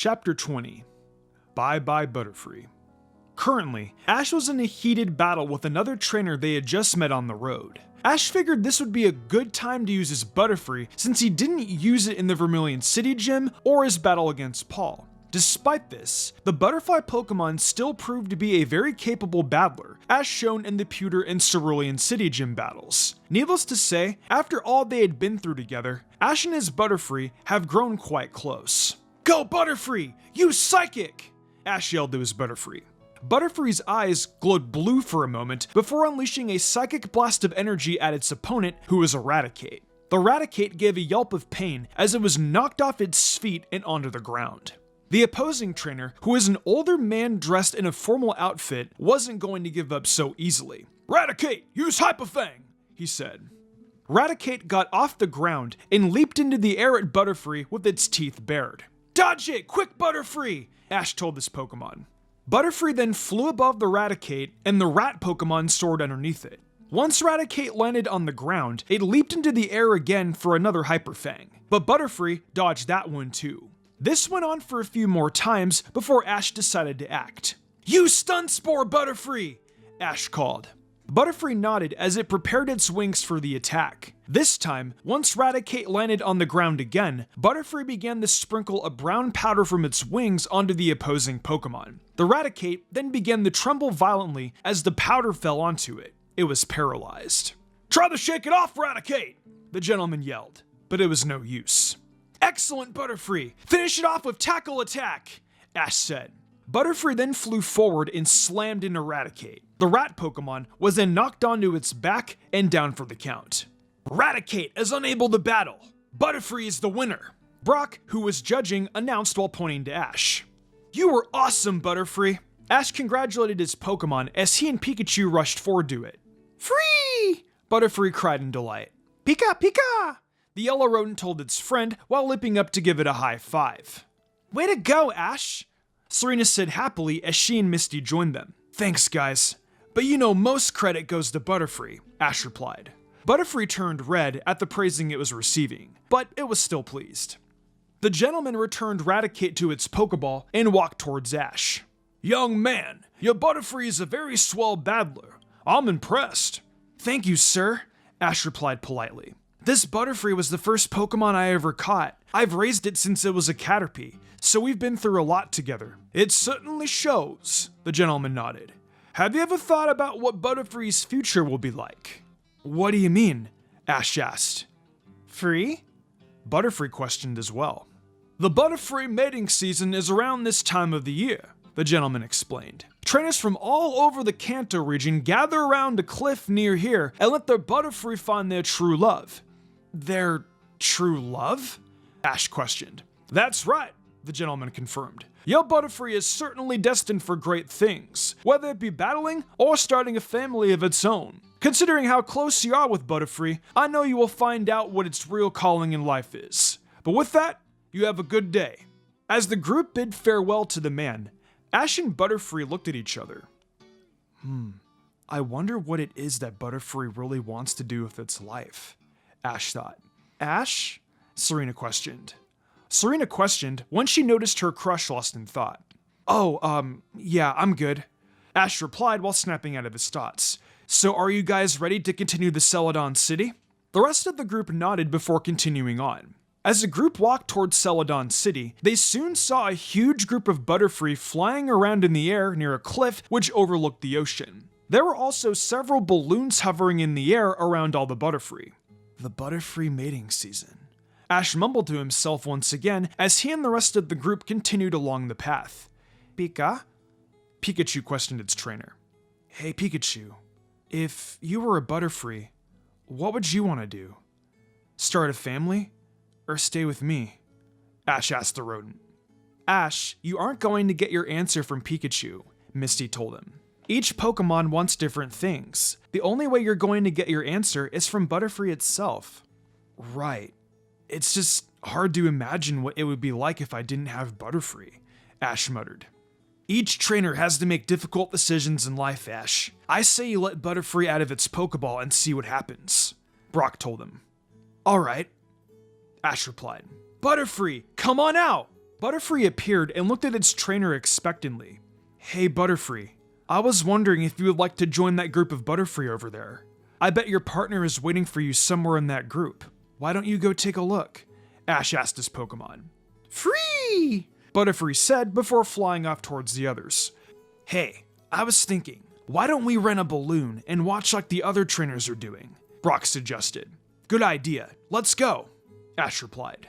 Chapter 20. Bye Bye Butterfree. Currently, Ash was in a heated battle with another trainer they had just met on the road. Ash figured this would be a good time to use his Butterfree since he didn't use it in the Vermilion City Gym or his battle against Paul. Despite this, the butterfly Pokemon still proved to be a very capable battler, as shown in the Pewter and Cerulean City Gym battles. Needless to say, after all they had been through together, Ash and his Butterfree have grown quite close. "Go Butterfree! Use Psychic!" Ash yelled to his Butterfree. Butterfree's eyes glowed blue for a moment before unleashing a psychic blast of energy at its opponent, who was Eradicate. The Eradicate gave a yelp of pain as it was knocked off its feet and onto the ground. The opposing trainer, who is an older man dressed in a formal outfit, wasn't going to give up so easily. "Eradicate, use Hyper Fang!" he said. Eradicate got off the ground and leaped into the air at Butterfree with its teeth bared. "Dodge it, quick Butterfree!" Ash told this Pokemon. Butterfree then flew above the Eradicate, and the rat Pokemon soared underneath it. Once Eradicate landed on the ground, it leaped into the air again for another Hyper Fang, but Butterfree dodged that one too. This went on for a few more times before Ash decided to act. "Use Stun Spore, Butterfree!" Ash called. Butterfree nodded as it prepared its wings for the attack. This time, once Eradicate landed on the ground again, Butterfree began to sprinkle a brown powder from its wings onto the opposing Pokemon. The Eradicate then began to tremble violently as the powder fell onto it. It was paralyzed. "Try to shake it off, Eradicate!" the gentleman yelled, but it was no use. "Excellent, Butterfree! Finish it off with Tackle Attack!" Ash said. Butterfree then flew forward and slammed into Eradicate. The rat Pokemon was then knocked onto its back and down for the count. "Eradicate is unable to battle. Butterfree is the winner," Brock, who was judging, announced while pointing to Ash. "You were awesome, Butterfree." Ash congratulated his Pokemon as he and Pikachu rushed forward to it. "Free!" Butterfree cried in delight. "Pika, Pika!" the yellow rodent told its friend while leaping up to give it a high five. "Way to go, Ash!" Serena said happily as she and Misty joined them. "Thanks, guys. But you know most credit goes to Butterfree," Ash replied. Butterfree turned red at the praising it was receiving, but it was still pleased. The gentleman returned Eradicate to its Pokeball and walked towards Ash. "Young man, your Butterfree is a very swell battler. I'm impressed." "Thank you, sir," Ash replied politely. "This Butterfree was the first Pokemon I ever caught. I've raised it since it was a Caterpie, so we've been through a lot together." "It certainly shows," the gentleman nodded. "Have you ever thought about what Butterfree's future will be like?" "What do you mean?" Ash asked. "Free?" Butterfree questioned as well. "The Butterfree mating season is around this time of the year," the gentleman explained. "Trainers from all over the Kanto region gather around a cliff near here and let their Butterfree find their true love." "Their true love?" Ash questioned. "That's right," the gentleman confirmed. "Your Butterfree is certainly destined for great things, whether it be battling or starting a family of its own. Considering how close you are with Butterfree, I know you will find out what its real calling in life is. But with that, you have a good day." As the group bid farewell to the man, Ash and Butterfree looked at each other. I wonder what it is that Butterfree really wants to do with its life, Ash thought. "Ash?" Serena questioned. Serena questioned when she noticed her crush lost in thought. Yeah, I'm good," Ash replied while snapping out of his thoughts. "So are you guys ready to continue the Celadon City?" The rest of the group nodded before continuing on. As the group walked towards Celadon City, they soon saw a huge group of Butterfree flying around in the air near a cliff which overlooked the ocean. There were also several balloons hovering in the air around all the Butterfree. "The Butterfree mating season," Ash mumbled to himself once again as he and the rest of the group continued along the path. "Pika?" Pikachu questioned its trainer. "Hey Pikachu, if you were a Butterfree, what would you want to do? Start a family? Or stay with me?" Ash asked the rodent. "Ash, you aren't going to get your answer from Pikachu," Misty told him. "Each Pokemon wants different things. The only way you're going to get your answer is from Butterfree itself." "Right. It's just hard to imagine what it would be like if I didn't have Butterfree," Ash muttered. "Each trainer has to make difficult decisions in life, Ash. I say you let Butterfree out of its Pokeball and see what happens," Brock told him. "Alright," Ash replied. "Butterfree, come on out!" Butterfree appeared and looked at its trainer expectantly. Hey Butterfree, I was wondering if you would like to join that group of Butterfree over there. I bet your partner is waiting for you somewhere in that group. Why don't you go take a look? Ash asked his Pokemon. Free! Butterfree said before flying off towards the others. Hey, I was thinking, why don't we rent a balloon and watch like the other trainers are doing? Brock suggested. Good idea, let's go, Ash replied.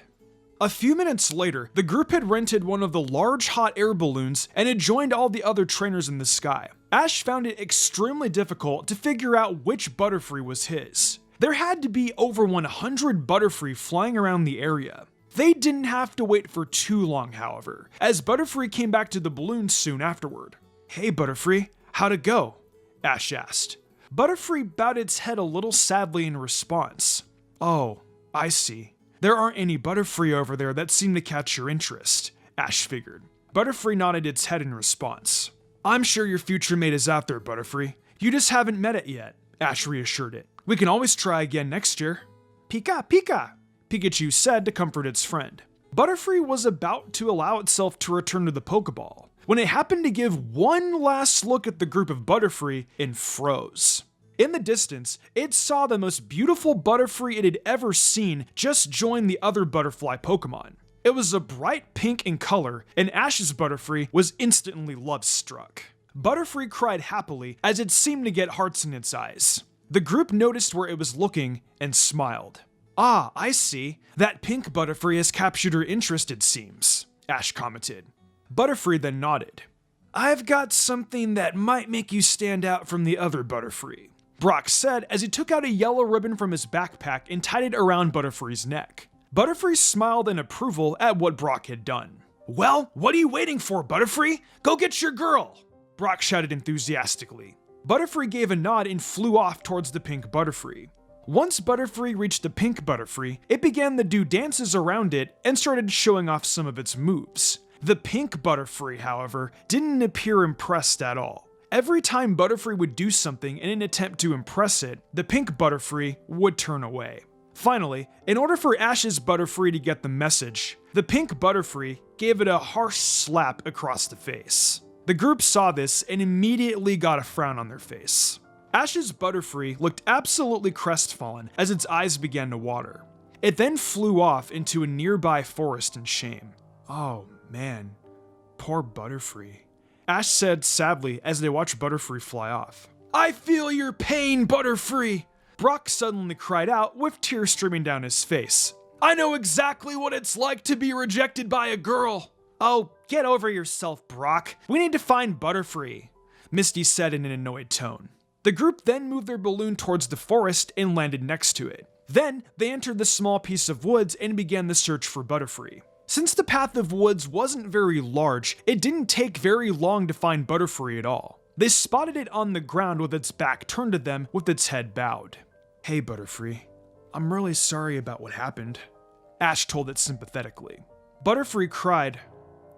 A few minutes later, the group had rented one of the large hot air balloons and had joined all the other trainers in the sky. Ash found it extremely difficult to figure out which Butterfree was his. There had to be over 100 Butterfree flying around the area. They didn't have to wait for too long, however, as Butterfree came back to the balloon soon afterward. Hey Butterfree, how'd it go? Ash asked. Butterfree bowed its head a little sadly in response. Oh, I see. There aren't any Butterfree over there that seem to catch your interest, Ash figured. Butterfree nodded its head in response. I'm sure your future mate is out there, Butterfree. You just haven't met it yet, Ash reassured it. We can always try again next year. Pika, Pika, Pikachu said to comfort its friend. Butterfree was about to allow itself to return to the Pokeball, when it happened to give one last look at the group of Butterfree and froze. In the distance, it saw the most beautiful Butterfree it had ever seen just join the other butterfly Pokemon. It was a bright pink in color, and Ash's Butterfree was instantly love-struck. Butterfree cried happily as it seemed to get hearts in its eyes. The group noticed where it was looking and smiled. Ah, I see. That pink Butterfree has captured her interest, it seems, Ash commented. Butterfree then nodded. I've got something that might make you stand out from the other Butterfree, Brock said as he took out a yellow ribbon from his backpack and tied it around Butterfree's neck. Butterfree smiled in approval at what Brock had done. Well, what are you waiting for, Butterfree? Go get your girl! Brock shouted enthusiastically. Butterfree gave a nod and flew off towards the pink Butterfree. Once Butterfree reached the pink Butterfree, it began to do dances around it and started showing off some of its moves. The pink Butterfree, however, didn't appear impressed at all. Every time Butterfree would do something in an attempt to impress it, the pink Butterfree would turn away. Finally, in order for Ash's Butterfree to get the message, the pink Butterfree gave it a harsh slap across the face. The group saw this and immediately got a frown on their face. Ash's Butterfree looked absolutely crestfallen as its eyes began to water. It then flew off into a nearby forest in shame. Oh man, poor Butterfree, Ash said sadly as they watched Butterfree fly off. I feel your pain, Butterfree! Brock suddenly cried out with tears streaming down his face. I know exactly what it's like to be rejected by a girl! Oh, get over yourself, Brock. We need to find Butterfree, Misty said in an annoyed tone. The group then moved their balloon towards the forest and landed next to it. Then, they entered the small piece of woods and began the search for Butterfree. Since the path of woods wasn't very large, it didn't take very long to find Butterfree at all. They spotted it on the ground with its back turned to them with its head bowed. Hey Butterfree, I'm really sorry about what happened, Ash told it sympathetically. Butterfree cried,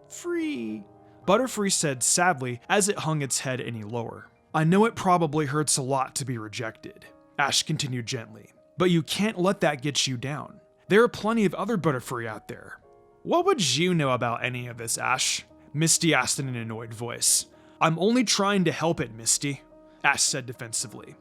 Free. Butterfree said sadly as it hung its head any lower. I know it probably hurts a lot to be rejected, Ash continued gently, but you can't let that get you down. There are plenty of other Butterfree out there. What would you know about any of this, Ash? Misty asked in an annoyed voice. I'm only trying to help it, Misty, Ash said defensively.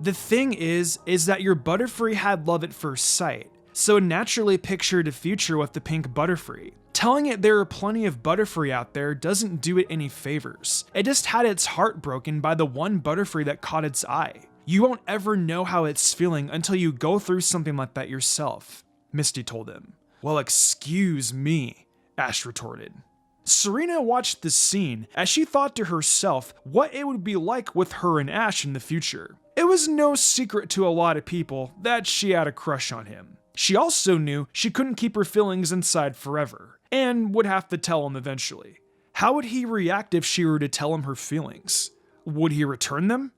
The thing is that your Butterfree had love at first sight, so it naturally pictured a future with the pink Butterfree. Telling it there are plenty of Butterfree out there doesn't do it any favors. It just had its heart broken by the one Butterfree that caught its eye. You won't ever know how it's feeling until you go through something like that yourself, Misty told him. Well, excuse me, Ash retorted. Serena watched the scene as she thought to herself what it would be like with her and Ash in the future. It was no secret to a lot of people that she had a crush on him. She also knew she couldn't keep her feelings inside forever, and would have to tell him eventually. How would he react if she were to tell him her feelings? Would he return them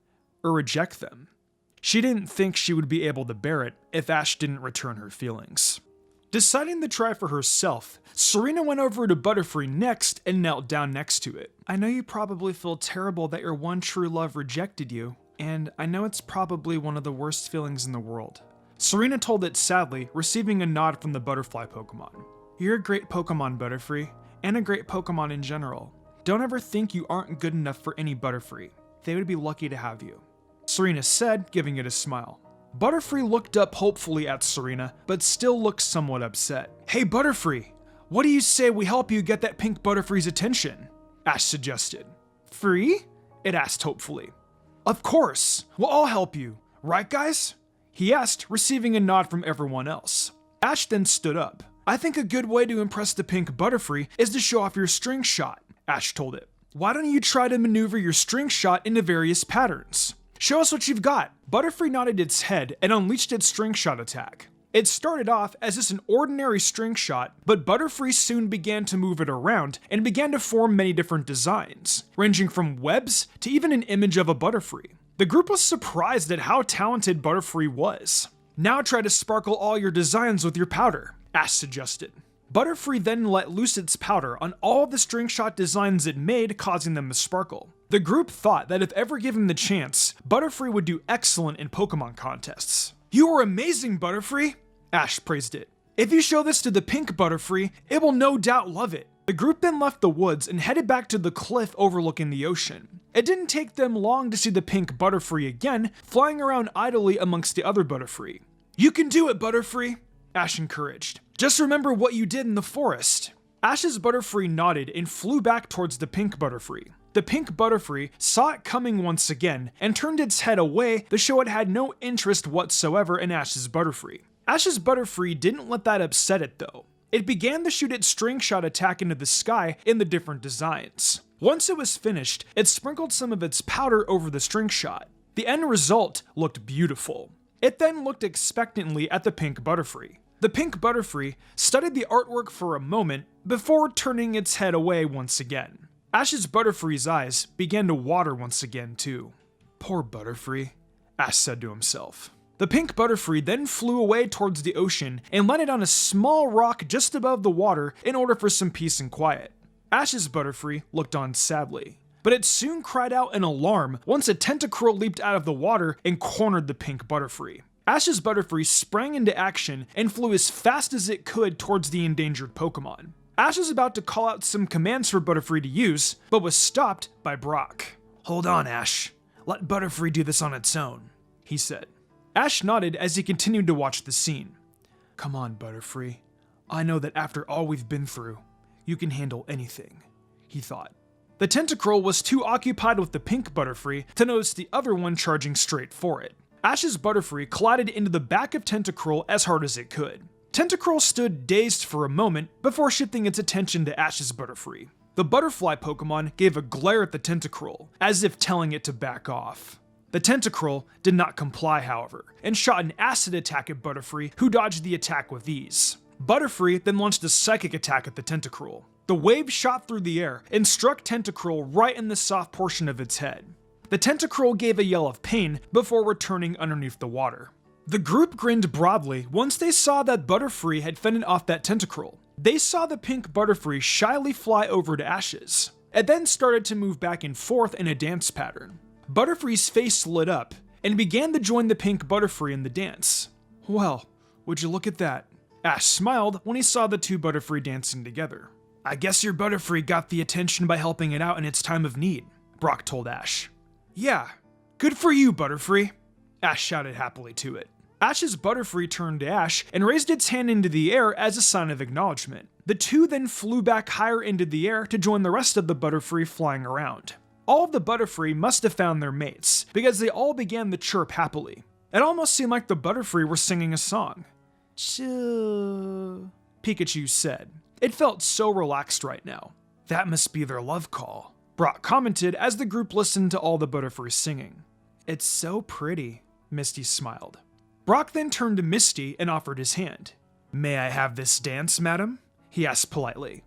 or reject them? She didn't think she would be able to bear it if Ash didn't return her feelings. Deciding to try for herself, Serena went over to Butterfree next and knelt down next to it. I know you probably feel terrible that your one true love rejected you, and I know it's probably one of the worst feelings in the world. Serena told it sadly, receiving a nod from the butterfly Pokemon. You're a great Pokemon, Butterfree, and a great Pokemon in general. Don't ever think you aren't good enough for any Butterfree. They would be lucky to have you," Serena said, giving it a smile. Butterfree looked up hopefully at Serena, but still looked somewhat upset. "Hey Butterfree, what do you say we help you get that pink Butterfree's attention?" Ash suggested. "Free?" it asked hopefully. "Of course, we'll all help you, right guys?" he asked, receiving a nod from everyone else. Ash then stood up. "I think a good way to impress the pink Butterfree is to show off your string shot," Ash told it. "Why don't you try to maneuver your string shot into various patterns? Show us what you've got." Butterfree nodded its head and unleashed its string shot attack. It started off as just an ordinary string shot, but Butterfree soon began to move it around and began to form many different designs, ranging from webs to even an image of a Butterfree. The group was surprised at how talented Butterfree was. "Now try to sparkle all your designs with your powder," Ash suggested. Butterfree then let loose its powder on all of the string shot designs it made, causing them to sparkle. The group thought that if ever given the chance, Butterfree would do excellent in Pokemon contests. "You are amazing, Butterfree," Ash praised it. "If you show this to the pink Butterfree, it will no doubt love it." The group then left the woods and headed back to the cliff overlooking the ocean. It didn't take them long to see the pink Butterfree again, flying around idly amongst the other Butterfree. "You can do it, Butterfree," Ash encouraged. "Just remember what you did in the forest." Ash's Butterfree nodded and flew back towards the pink Butterfree. The pink Butterfree saw it coming once again and turned its head away to show it had no interest whatsoever in Ash's Butterfree. Ash's Butterfree didn't let that upset it though. It began to shoot its string shot attack into the sky in the different designs. Once it was finished, it sprinkled some of its powder over the string shot. The end result looked beautiful. It then looked expectantly at the pink Butterfree. The pink Butterfree studied the artwork for a moment before turning its head away once again. Ash's Butterfree's eyes began to water once again too. "Poor Butterfree," Ash said to himself. The pink Butterfree then flew away towards the ocean and landed on a small rock just above the water in order for some peace and quiet. Ash's Butterfree looked on sadly, but it soon cried out in alarm once a tentacruel leaped out of the water and cornered the pink Butterfree. Ash's Butterfree sprang into action and flew as fast as it could towards the endangered Pokemon. Ash was about to call out some commands for Butterfree to use, but was stopped by Brock. "Hold on, Ash. Let Butterfree do this on its own," he said. Ash nodded as he continued to watch the scene. "Come on, Butterfree. I know that after all we've been through, you can handle anything," he thought. The tentacruel was too occupied with the pink Butterfree to notice the other one charging straight for it. Ash's Butterfree collided into the back of Tentacruel as hard as it could. Tentacruel stood dazed for a moment before shifting its attention to Ash's Butterfree. The butterfly Pokemon gave a glare at the Tentacruel, as if telling it to back off. The Tentacruel did not comply, however, and shot an acid attack at Butterfree, who dodged the attack with ease. Butterfree then launched a psychic attack at the Tentacruel. The wave shot through the air and struck Tentacruel right in the soft portion of its head. The Tentacruel gave a yell of pain before returning underneath the water. The group grinned broadly once they saw that Butterfree had fended off that Tentacruel. They saw the pink Butterfree shyly fly over to Ash's. It then started to move back and forth in a dance pattern. Butterfree's face lit up and began to join the pink Butterfree in the dance. "Well, would you look at that?" Ash smiled when he saw the two Butterfree dancing together. "I guess your Butterfree got the attention by helping it out in its time of need," Brock told Ash. "Yeah, good for you, Butterfree," Ash shouted happily to it. Ash's Butterfree turned to Ash and raised its hand into the air as a sign of acknowledgement. The two then flew back higher into the air to join the rest of the Butterfree flying around. All of the Butterfree must have found their mates, because they all began to chirp happily. It almost seemed like the Butterfree were singing a song. "Choo," Pikachu said. It felt so relaxed right now. "That must be their love call," Brock commented as the group listened to all the Butterfree singing. "It's so pretty," Misty smiled. Brock then turned to Misty and offered his hand. "May I have this dance, madam?" he asked politely.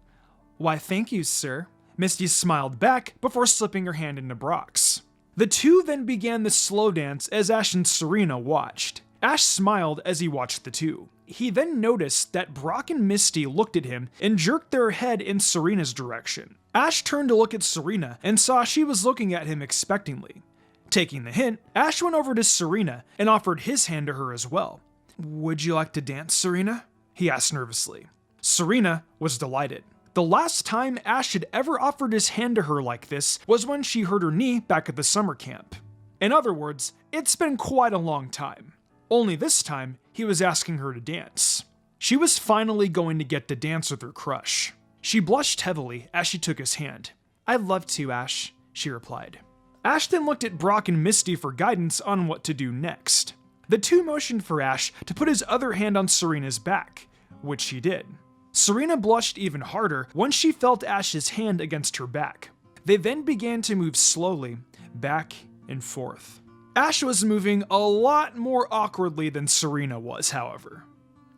"Why, thank you, sir." Misty smiled back before slipping her hand into Brock's. The two then began the slow dance as Ash and Serena watched. Ash smiled as he watched the two. He then noticed that Brock and Misty looked at him and jerked their head in Serena's direction. Ash turned to look at Serena and saw she was looking at him expectantly. Taking the hint, Ash went over to Serena and offered his hand to her as well. "Would you like to dance, Serena?" he asked nervously. Serena was delighted. The last time Ash had ever offered his hand to her like this was when she hurt her knee back at the summer camp. In other words, it's been quite a long time. Only this time, he was asking her to dance. She was finally going to get to dance with her crush. She blushed heavily as she took his hand. "I'd love to, Ash," she replied. Ash then looked at Brock and Misty for guidance on what to do next. The two motioned for Ash to put his other hand on Serena's back, which he did. Serena blushed even harder once she felt Ash's hand against her back. They then began to move slowly, back and forth. Ash was moving a lot more awkwardly than Serena was, however.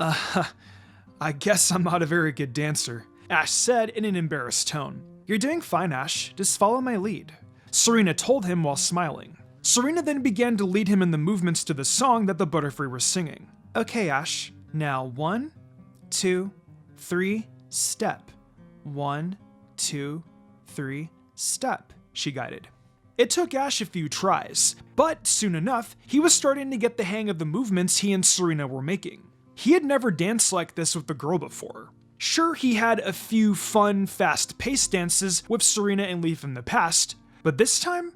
I guess I'm not a very good dancer," Ash said in an embarrassed tone. "You're doing fine, Ash. Just follow my lead," Serena told him while smiling. Serena then began to lead him in the movements to the song that the Butterfree was singing. "Okay, Ash. Now 1, 2, 3, step. 1, 2, 3, step," she guided. It took Ash a few tries, but soon enough, he was starting to get the hang of the movements he and Serena were making. He had never danced like this with the girl before. Sure, he had a few fun, fast-paced dances with Serena and Leaf in the past, but this time,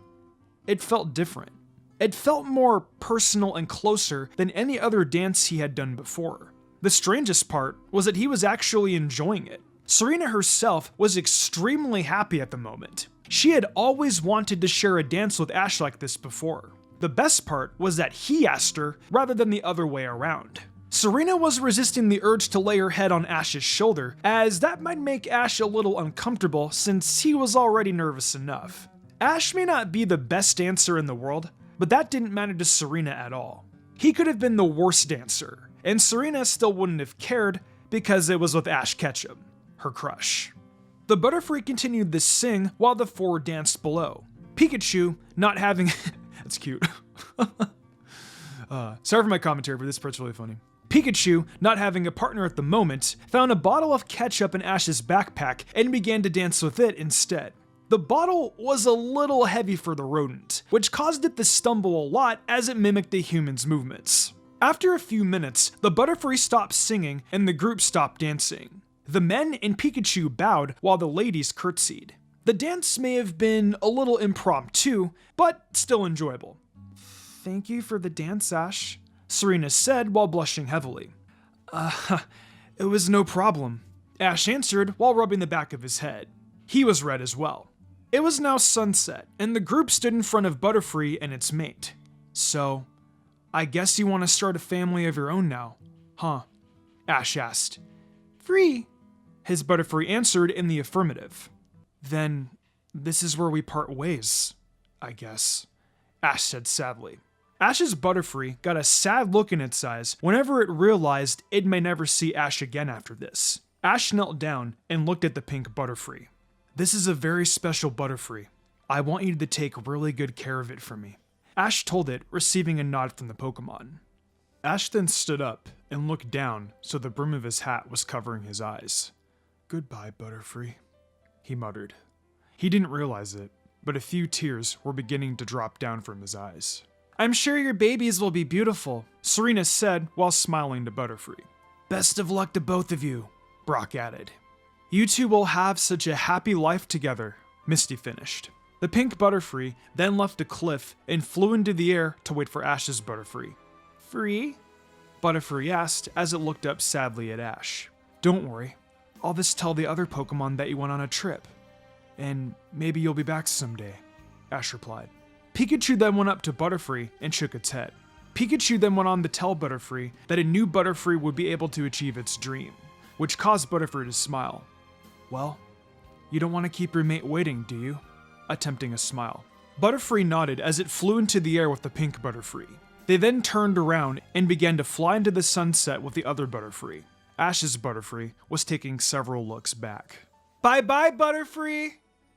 it felt different. It felt more personal and closer than any other dance he had done before. The strangest part was that he was actually enjoying it. Serena herself was extremely happy at the moment. She had always wanted to share a dance with Ash like this before. The best part was that he asked her rather than the other way around. Serena was resisting the urge to lay her head on Ash's shoulder, as that might make Ash a little uncomfortable since he was already nervous enough. Ash may not be the best dancer in the world, but that didn't matter to Serena at all. He could have been the worst dancer, and Serena still wouldn't have cared because it was with Ash Ketchum, her crush. The Butterfree continued to sing while the four danced below. Pikachu, not having... That's cute. Sorry for my commentary, but this part's really funny. Pikachu, not having a partner at the moment, found a bottle of ketchup in Ash's backpack and began to dance with it instead. The bottle was a little heavy for the rodent, which caused it to stumble a lot as it mimicked the human's movements. After a few minutes, the Butterfree stopped singing and the group stopped dancing. The men and Pikachu bowed while the ladies curtsied. The dance may have been a little impromptu, but still enjoyable. "Thank you for the dance, Ash," Serena said while blushing heavily. It was no problem," Ash answered while rubbing the back of his head. He was red as well. It was now sunset, and the group stood in front of Butterfree and its mate. "So, I guess you want to start a family of your own now, huh?" Ash asked. "Free," his Butterfree answered in the affirmative. "Then, this is where we part ways, I guess," Ash said sadly. Ash's Butterfree got a sad look in its eyes whenever it realized it may never see Ash again after this. Ash knelt down and looked at the pink Butterfree. "This is a very special Butterfree. I want you to take really good care of it for me," Ash told it, receiving a nod from the Pokémon. Ash then stood up and looked down so the brim of his hat was covering his eyes. "Goodbye, Butterfree," he muttered. He didn't realize it, but a few tears were beginning to drop down from his eyes. "I'm sure your babies will be beautiful," Serena said while smiling to Butterfree. "Best of luck to both of you," Brock added. "You two will have such a happy life together," Misty finished. The pink Butterfree then left a cliff and flew into the air to wait for Ash's Butterfree. "Free?" Butterfree asked as it looked up sadly at Ash. "Don't worry. I'll just tell the other Pokemon that you went on a trip. And maybe you'll be back someday," Ash replied. Pikachu then went up to Butterfree and shook its head. Pikachu then went on to tell Butterfree that a new Butterfree would be able to achieve its dream, which caused Butterfree to smile. "Well, you don't want to keep your mate waiting, do you?" Attempting a smile. Butterfree nodded as it flew into the air with the pink Butterfree. They then turned around and began to fly into the sunset with the other Butterfree. Ash's Butterfree was taking several looks back. "Bye-bye, Butterfree!"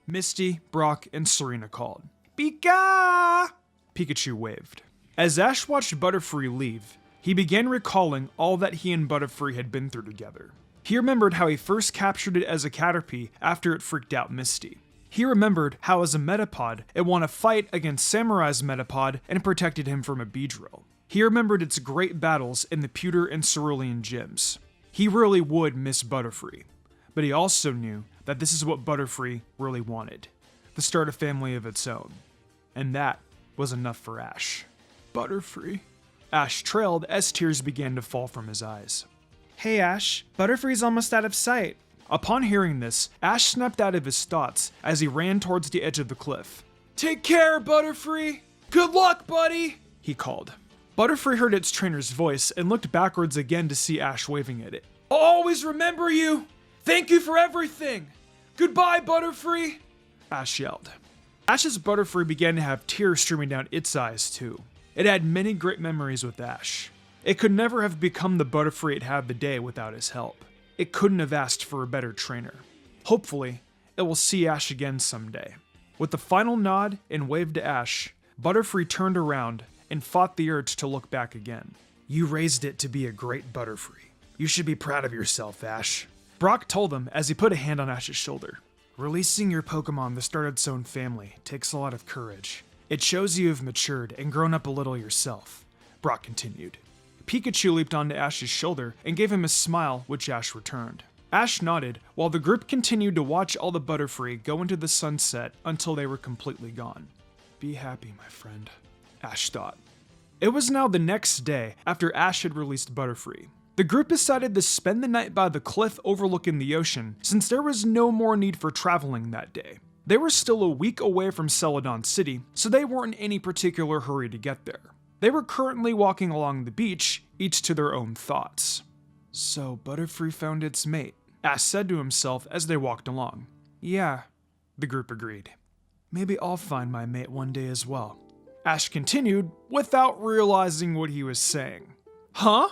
Misty, Brock, and Serena called. "Pika!" Pikachu waved. As Ash watched Butterfree leave, he began recalling all that he and Butterfree had been through together. He remembered how he first captured it as a Caterpie after it freaked out Misty. He remembered how as a Metapod, it won a fight against Samurai's Metapod and protected him from a Beedrill. He remembered its great battles in the Pewter and Cerulean gyms. He really would miss Butterfree, but he also knew that this is what Butterfree really wanted, to start a family of its own. And that was enough for Ash. Butterfree. Ash trailed as tears began to fall from his eyes. Hey Ash, Butterfree's almost out of sight. Upon hearing this, Ash snapped out of his thoughts as he ran towards the edge of the cliff. Take care, Butterfree! Good luck, buddy! He called. Butterfree heard its trainer's voice and looked backwards again to see Ash waving at it. I'll always remember you! Thank you for everything! Goodbye, Butterfree! Ash yelled. Ash's Butterfree began to have tears streaming down its eyes too. It had many great memories with Ash. It could never have become the Butterfree it had the day without his help. It couldn't have asked for a better trainer. Hopefully, it will see Ash again someday. With a final nod and wave to Ash, Butterfree turned around and fought the urge to look back again. You raised it to be a great Butterfree. You should be proud of yourself, Ash. Brock told him as he put a hand on Ash's shoulder. Releasing your Pokemon to start its own family takes a lot of courage. It shows you have matured and grown up a little yourself, Brock continued. Pikachu leaped onto Ash's shoulder and gave him a smile, which Ash returned. Ash nodded while the group continued to watch all the Butterfree go into the sunset until they were completely gone. Be happy, my friend, Ash thought. It was now the next day after Ash had released Butterfree. The group decided to spend the night by the cliff overlooking the ocean since there was no more need for traveling that day. They were still a week away from Celadon City, so they weren't in any particular hurry to get there. They were currently walking along the beach, each to their own thoughts. So Butterfree found its mate, Ash said to himself as they walked along. Yeah, the group agreed. Maybe I'll find my mate one day as well. Ash continued without realizing what he was saying. Huh?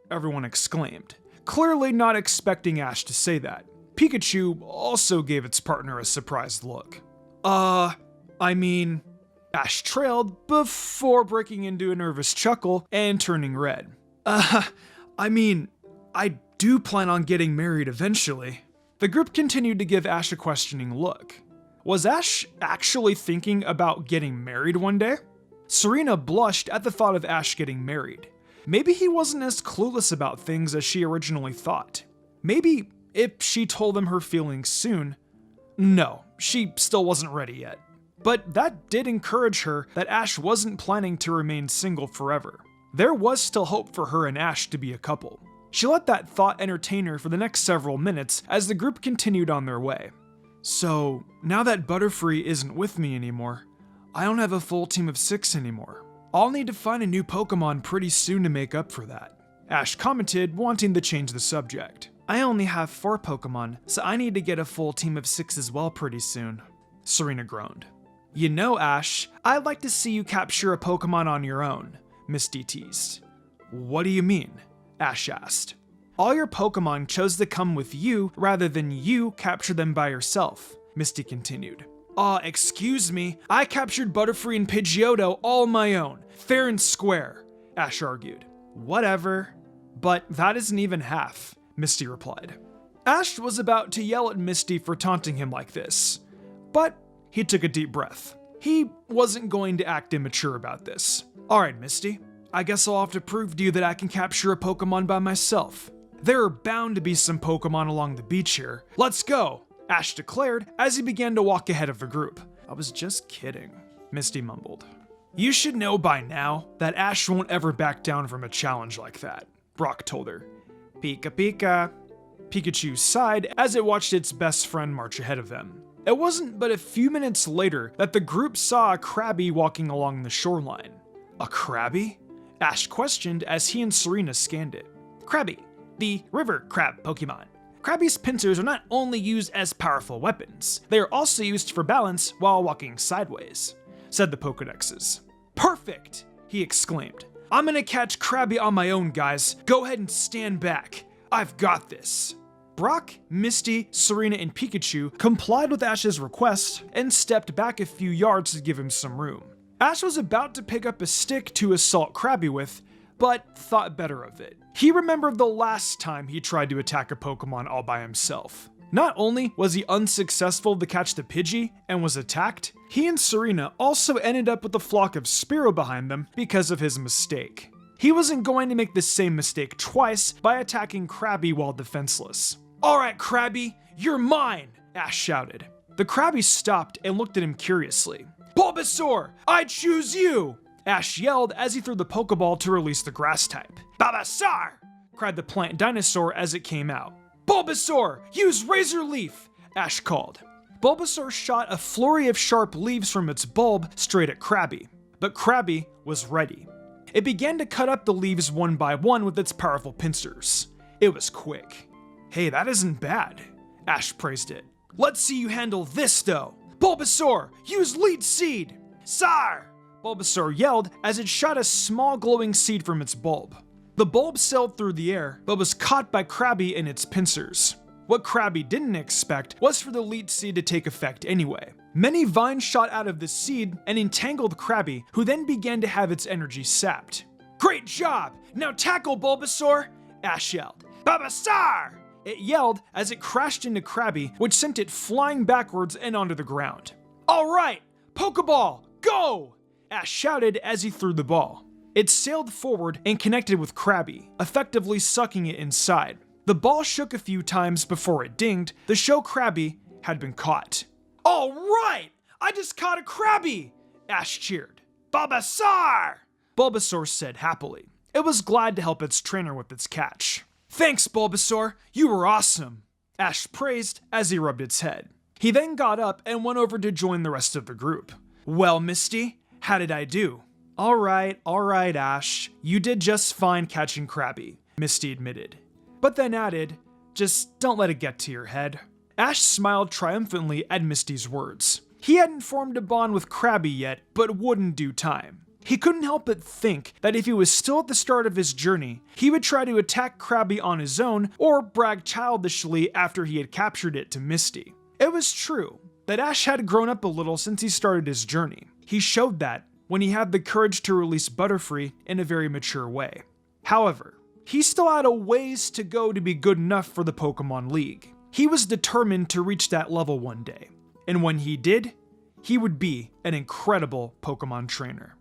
Everyone exclaimed, clearly not expecting Ash to say that. Pikachu also gave its partner a surprised look. Ash trailed before breaking into a nervous chuckle and turning red. I do plan on getting married eventually. The group continued to give Ash a questioning look. Was Ash actually thinking about getting married one day? Serena blushed at the thought of Ash getting married. Maybe he wasn't as clueless about things as she originally thought. Maybe if she told him her feelings soon. No, she still wasn't ready yet. But that did encourage her that Ash wasn't planning to remain single forever. There was still hope for her and Ash to be a couple. She let that thought entertain her for the next several minutes as the group continued on their way. So, now that Butterfree isn't with me anymore, I don't have a full team of 6 anymore. I'll need to find a new Pokemon pretty soon to make up for that. Ash commented, wanting to change the subject. I only have 4 Pokemon, so I need to get a full team of 6 as well pretty soon. Serena groaned. You know, Ash, I'd like to see you capture a Pokemon on your own, Misty teased. What do you mean? Ash asked. All your Pokemon chose to come with you rather than you capture them by yourself, Misty continued. Excuse me, I captured Butterfree and Pidgeotto all my own, fair and square, Ash argued. Whatever. But that isn't even half, Misty replied. Ash was about to yell at Misty for taunting him like this, but he took a deep breath. He wasn't going to act immature about this. Alright, Misty, I guess I'll have to prove to you that I can capture a Pokemon by myself. There are bound to be some Pokemon along the beach here. Let's go, Ash declared as he began to walk ahead of the group. I was just kidding, Misty mumbled. You should know by now that Ash won't ever back down from a challenge like that, Brock told her. Pika pika. Pikachu sighed as it watched its best friend march ahead of them. It wasn't but a few minutes later that the group saw a Krabby walking along the shoreline. A Krabby? Ash questioned as he and Serena scanned it. Krabby, the river crab Pokemon. Krabby's pincers are not only used as powerful weapons, they are also used for balance while walking sideways, said the Pokedexes. Perfect, he exclaimed. I'm gonna catch Krabby on my own, guys. Go ahead and stand back. I've got this. Brock, Misty, Serena, and Pikachu complied with Ash's request and stepped back a few yards to give him some room. Ash was about to pick up a stick to assault Krabby with, but thought better of it. He remembered the last time he tried to attack a Pokemon all by himself. Not only was he unsuccessful to catch the Pidgey and was attacked, he and Serena also ended up with a flock of Spearow behind them because of his mistake. He wasn't going to make the same mistake twice by attacking Krabby while defenseless. "Alright, Krabby, you're mine!" Ash shouted. The Krabby stopped and looked at him curiously. "Bulbasaur, I choose you!" Ash yelled as he threw the Pokeball to release the grass type. "Bulbasaur!" cried the plant dinosaur as it came out. "Bulbasaur, use Razor Leaf!" Ash called. Bulbasaur shot a flurry of sharp leaves from its bulb straight at Krabby, but Krabby was ready. It began to cut up the leaves one by one with its powerful pincers. It was quick. "Hey, that isn't bad," Ash praised it. "Let's see you handle this though. Bulbasaur, use Lead Seed!" "Sar!" Bulbasaur yelled as it shot a small glowing seed from its bulb. The bulb sailed through the air, but was caught by Krabby in its pincers. What Krabby didn't expect was for the Lead Seed to take effect anyway. Many vines shot out of the seed and entangled Krabby, who then began to have its energy sapped. "Great job! Now tackle, Bulbasaur!" Ash yelled. "Bulbasaur!" It yelled as it crashed into Krabby, which sent it flying backwards and onto the ground. "Alright, Pokeball, go!" Ash shouted as he threw the ball. It sailed forward and connected with Krabby, effectively sucking it inside. The ball shook a few times before it dinged to show Krabby had been caught. "Alright! I just caught a Krabby!" Ash cheered. "Bulbasaur!" Bulbasaur said happily. It was glad to help its trainer with its catch. "Thanks, Bulbasaur, you were awesome!" Ash praised as he rubbed its head. He then got up and went over to join the rest of the group. "Well, Misty, how did I do?" Alright, Ash, you did just fine catching Krabby," Misty admitted. But then added, "Just don't let it get to your head." Ash smiled triumphantly at Misty's words. He hadn't formed a bond with Krabby yet, but would in due time. He couldn't help but think that if he was still at the start of his journey, he would try to attack Krabby on his own or brag childishly after he had captured it to Misty. It was true that Ash had grown up a little since he started his journey. He showed that when he had the courage to release Butterfree in a very mature way. However, he still had a ways to go to be good enough for the Pokemon League. He was determined to reach that level one day, and when he did, he would be an incredible Pokemon trainer.